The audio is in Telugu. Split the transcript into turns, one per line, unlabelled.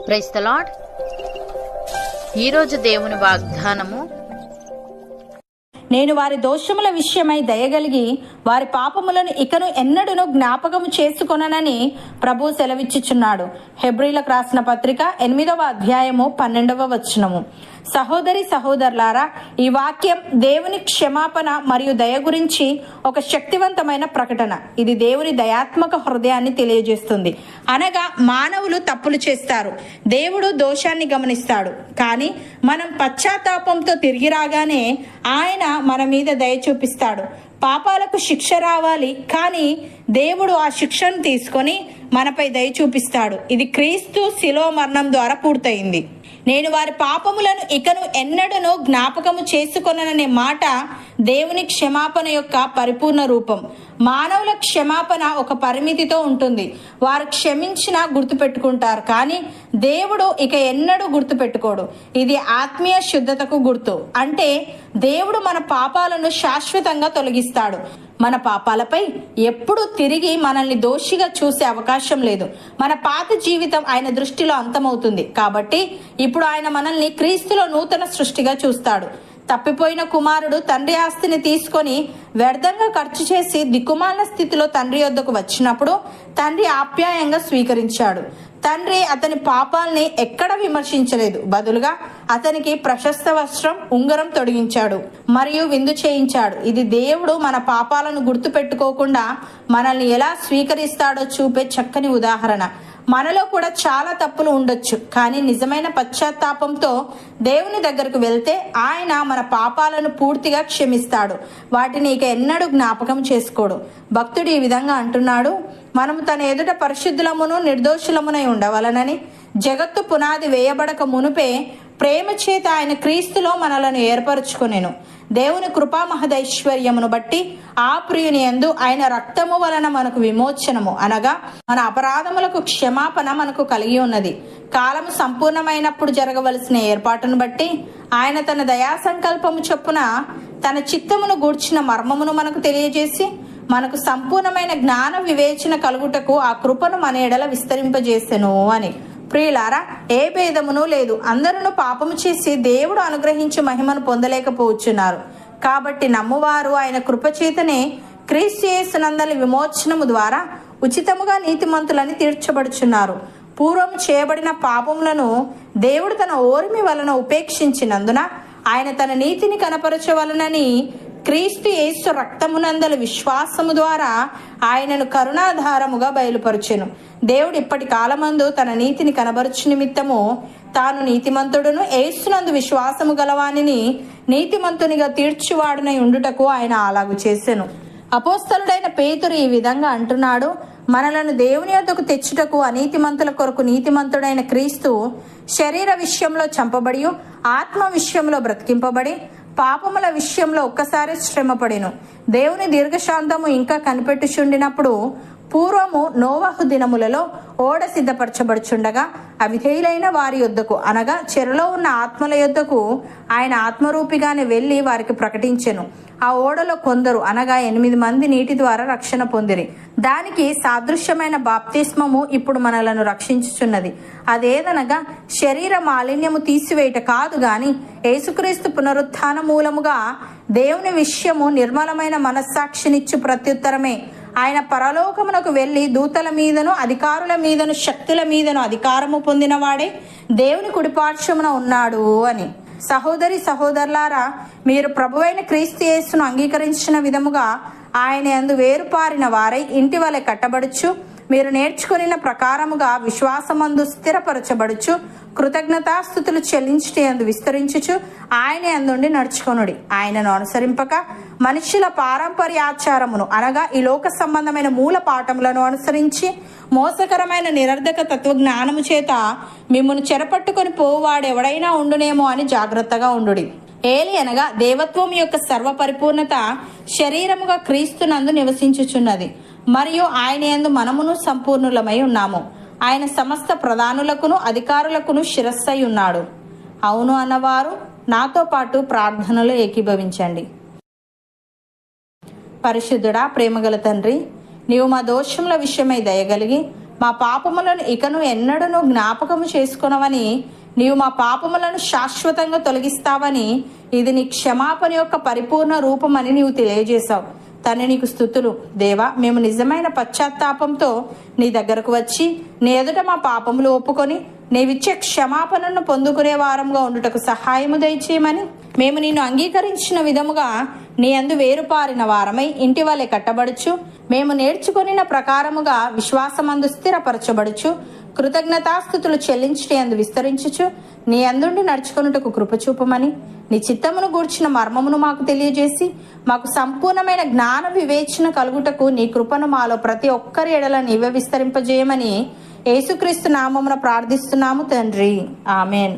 Praise the lord. ఈరోజు దేవుని వాగ్దానము,
నేను వారి దోషముల విషయమై దయగలిగి వారి పాపములను ఇకను ఎన్నడూను జ్ఞాపకము చేసుకొననని ప్రభు సెలవిచ్చుచున్నాడు. హెబ్రీలకు రాసిన పత్రిక 8వ అధ్యాయము 12వ వచనము. సహోదరి సహోదరులారా, ఈ వాక్యం దేవుని క్షమాపణ మరియు దయ గురించి ఒక శక్తివంతమైన ప్రకటన. ఇది దేవుని దయాత్మక హృదయాన్ని తెలియజేస్తుంది. అనగా మానవులు తప్పులు చేస్తారు, దేవుడు దోషాన్ని గమనిస్తాడు. కానీ మనం పశ్చాత్తాపంతో తిరిగి రాగానే ఆయన మన మీద దయ చూపిస్తాడు. పాపాలకు శిక్ష రావాలి, కానీ దేవుడు ఆ శిక్షను తీసుకొని మనపై దయ చూపిస్తాడు. ఇది క్రీస్తు శిలువ మరణం ద్వారా పూర్తయింది. నేను వారి పాపములను ఇకను ఎన్నడూను జ్ఞాపకము చేసుకొనననే మాట దేవుని క్షమాపణ యొక్క పరిపూర్ణ రూపం. మానవుల క్షమాపణ ఒక పరిమితితో ఉంటుంది. వారు క్షమించినా గుర్తుపెట్టుకుంటారు, కానీ దేవుడు ఇక ఎన్నడూ గుర్తుపెట్టుకోడు. ఇది ఆత్మీయ శుద్ధతకు గుర్తు. అంటే దేవుడు మన పాపాలను శాశ్వతంగా తొలగిస్తాడు. మన పాపాలపై ఎప్పుడు తిరిగి మనల్ని దోషిగా చూసే అవకాశం లేదు. మన పాత జీవితం ఆయన దృష్టిలో అంతమవుతుంది. కాబట్టి ఇప్పుడు ఆయన మనల్ని క్రీస్తులో నూతన సృష్టిగా చూస్తాడు. తప్పిపోయిన కుమారుడు తండ్రి ఆస్తిని తీసుకొని వ్యర్థంగా ఖర్చు చేసి దిక్కుమాలిన స్థితిలో తండ్రి వద్దకు వచ్చినప్పుడు తండ్రి ఆప్యాయంగా స్వీకరించాడు. తండ్రి అతని పాపాల్ని ఎక్కడ విమర్శించలేదు. బదులుగా అతనికి ప్రశస్త వస్త్రం, ఉంగరం తొడిగించాడు మరియు విందు చేయించాడు. ఇది దేవుడు మన పాపాలను గుర్తు పెట్టుకోకుండా మనల్ని ఎలా స్వీకరిస్తాడో చూపే చక్కని ఉదాహరణ. మనలో కూడా చాలా తప్పులు ఉండొచ్చు, కానీ నిజమైన పశ్చాత్తాపంతో దేవుని దగ్గరకు వెళ్తే ఆయన మన పాపాలను పూర్తిగా క్షమిస్తాడు. వాటిని ఇక ఎన్నడూ జ్ఞాపకం చేసుకోడు. భక్తుడు ఈ విధంగా అంటున్నాడు, మనము తన ఎదుట పరిశుద్ధులమును నిర్దోషులమునై ఉండవలనని జగత్తు పునాది వేయబడక మునుపే ప్రేమ చేత ఆయన క్రీస్తులో మనలను ఏర్పరచుకొనెను. దేవుని కృపా మహదైశ్వర్యమును బట్టి ఆ ప్రియుని యందు ఆయన రక్తము వలన మనకు విమోచనము, అనగా మన అపరాధములకు క్షమాపణ మనకు కలిగి ఉన్నది. కాలము సంపూర్ణమైనప్పుడు జరగవలసిన ఏర్పాటును బట్టి ఆయన తన దయా సంకల్పము చొప్పున తన చిత్తమును గూర్చిన మర్మమును మనకు తెలియజేసి మనకు సంపూర్ణమైన జ్ఞాన వివేచన కలుగుటకు ఆ కృపను మన ఎడల విస్తరింపజేసెను అని. ప్రియులారా, ఏ భేదమును లేదు. అందరూ పాపము చేసి దేవుడు అనుగ్రహించి మహిమను పొందలేకపోవచ్చున్నారు. కాబట్టి నమ్మువారు ఆయన కృపచేతనే క్రీస్తు యేసునందలి విమోచనము ద్వారా ఉచితముగా నీతిమంతులని తీర్చబడుచున్నారు. పూర్వం చేయబడిన పాపములను దేవుడు తన ఓర్మి వలన ఉపేక్షించినందున ఆయన తన నీతిని కనపరచవలనని క్రీస్తు యేసు రక్తమునందల విశ్వాసము ద్వారా ఆయనను కరుణాధారముగా బయలుపరచెను. దేవుడు ఇప్పటి కాలమందు తన నీతిని కనబరచు నిమిత్తము తాను నీతిమంతుడును యేసునందు విశ్వాసము గలవానిని నీతిమంతునిగా తీర్చువాడునై ఉండుటకు ఆయన అలాగు చేసెను. అపోస్తలుడైన పేతురు ఈ విధంగా అంటున్నాడు, మనలను దేవుని యొద్దకు తెచ్చుటకు అనీతిమంతుల కొరకు నీతిమంతుడైన క్రీస్తు శరీర విషయంలో చంపబడి ఆత్మ విషయంలో బ్రతికింపబడి పాపముల విషయంలో ఒక్కసారి శ్రమపడెను. దేవుని దీర్ఘశాంతము ఇంకా కనిపెట్టుచుండినప్పుడు పూర్వము నోవహు దినములలో ఓడ సిద్ధపరచబడుచుండగా అవిధేయులైన వారి యొద్దకు, అనగా చెరలో ఉన్న ఆత్మల యొద్దకు ఆయన ఆత్మరూపిగానే వెళ్లి వారికి ప్రకటించెను. ఆ ఓడలో కొందరు, అనగా 8 మంది నీటి ద్వారా రక్షణ పొందిరి. దానికి సాదృశ్యమైన బాప్తిస్మము ఇప్పుడు మనలను రక్షించుచున్నది. అదేదనగా శరీర మాలిన్యము తీసివేయట కాదు గాని యేసుక్రీస్తు పునరుత్థాన మూలముగా దేవుని విషయము నిర్మలమైన మనస్సాక్షినిచ్చు ప్రత్యుత్తరమే. ఆయన పరలోకమునకు వెళ్లి దూతల మీదను అధికారుల మీదను శక్తుల మీదను అధికారము పొందినవాడే దేవుని కుడిపార్శ్వమున ఉన్నాడు అని. సహోదరి సహోదరులారా, మీరు ప్రభువైన క్రీస్తు యేసును అంగీకరించిన విధముగా ఆయన యందు వేరుపారిన వారై ఇంటి వలె కట్టబడుచు, మీరు నేర్చుకున్న ప్రకారముగా విశ్వాసమందు స్థిరపరచబడుచు, కృతజ్ఞతాస్థుతులు చెల్లించుట యందు విస్తరించుచు ఆయన యందుండి నడుచుకొనుడి. ఆయనను అనుసరింపక మనుష్యుల పారంపర్యాచారమును, అనగా ఈ లోక సంబంధమైన మూల పాఠములను అనుసరించి మోసకరమైన నిరర్ధక తత్వజ్ఞానము చేత మిమ్మును చెరపట్టుకొని పోవాడెవడైనా ఉండునేమో అని జాగ్రత్తగా ఉండుడి. ఏలి అనగా దేవత్వం యొక్క సర్వపరిపూర్ణత శరీరముగా క్రీస్తునందు నివసించుచున్నది, మరియు ఆయన యందు మనమును సంపూర్ణులమై ఉన్నాము. ఆయన సమస్త ప్రధానులకును అధికారులకును శిరస్సై ఉన్నాడు. అవును అన్నవారు నాతో పాటు ప్రార్థనలో ఏకీభవించండి. పరిశుద్ధుడా, ప్రేమగల తండ్రి, నీవు మా దోషముల విషయమై దయగలిగి మా పాపములను ఇకను ఎన్నడూను జ్ఞాపకము చేసుకొనవని, నీవు మా పాపములను శాశ్వతంగా తొలగిస్తావని, ఇది నీ క్షమాపణ యొక్క పరిపూర్ణ రూపమని నీవు తెలియజేశావు. తండ్రి, నీకు స్తుతులు. దేవా, మేము నిజమైన పశ్చాత్తాపంతో నీ దగ్గరకు వచ్చి నీ ఎదుట మా పాపములు ఒప్పుకొని నీవిచ్చే క్షమాపణను పొందుకునే వారంగా ఉండుటకు సహాయము దయచేయమని, మేము నిన్ను అంగీకరించిన విధముగా నీ అందు వేరుపారిన వారమై ఇంటి వలె కట్టబడుచు, మేము నేర్చుకొనిన ప్రకారముగా విశ్వాసమందు స్థిరపరచబడుచు, కృతజ్ఞతాస్థుతులు చెల్లించుట అందు విస్తరించుచు నీ అందుండి నడుచుకొనుటకు కృపచూపమని, నీ చిత్తమును గూర్చిన మర్మమును మాకు తెలియజేసి మాకు సంపూర్ణమైన జ్ఞాన వివేచన కలుగుటకు నీ కృపను మాలో ప్రతి ఒక్కరి ఎడల నీవే విస్తరింపజేయమని యేసుక్రీస్తు నామమున ప్రార్థిస్తున్నాము తండ్రి. ఆమెన్.